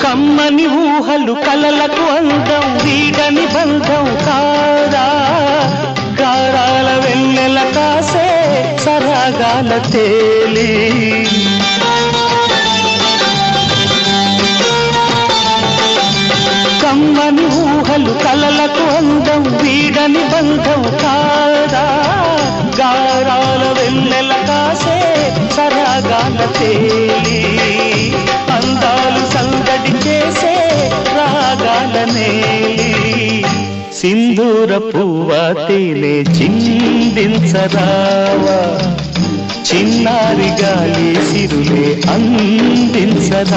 కమ్మని ఊహలు కలలకు అందం వీడని బంధం కాదా గారాల వెన్నెల కాసే సరాగాల తేలి కమ్మని ఊహలు కలలకు అందం వీడని బంధం కాదా గారాల వెన్నెల కాసే సరాగాల తేలి అందాలు సందడి చేసే రాగాల నేలి సింధూర పువ్వ తేనె చిందించరావా చిన్నారి గాలి సిరులే అందించరావా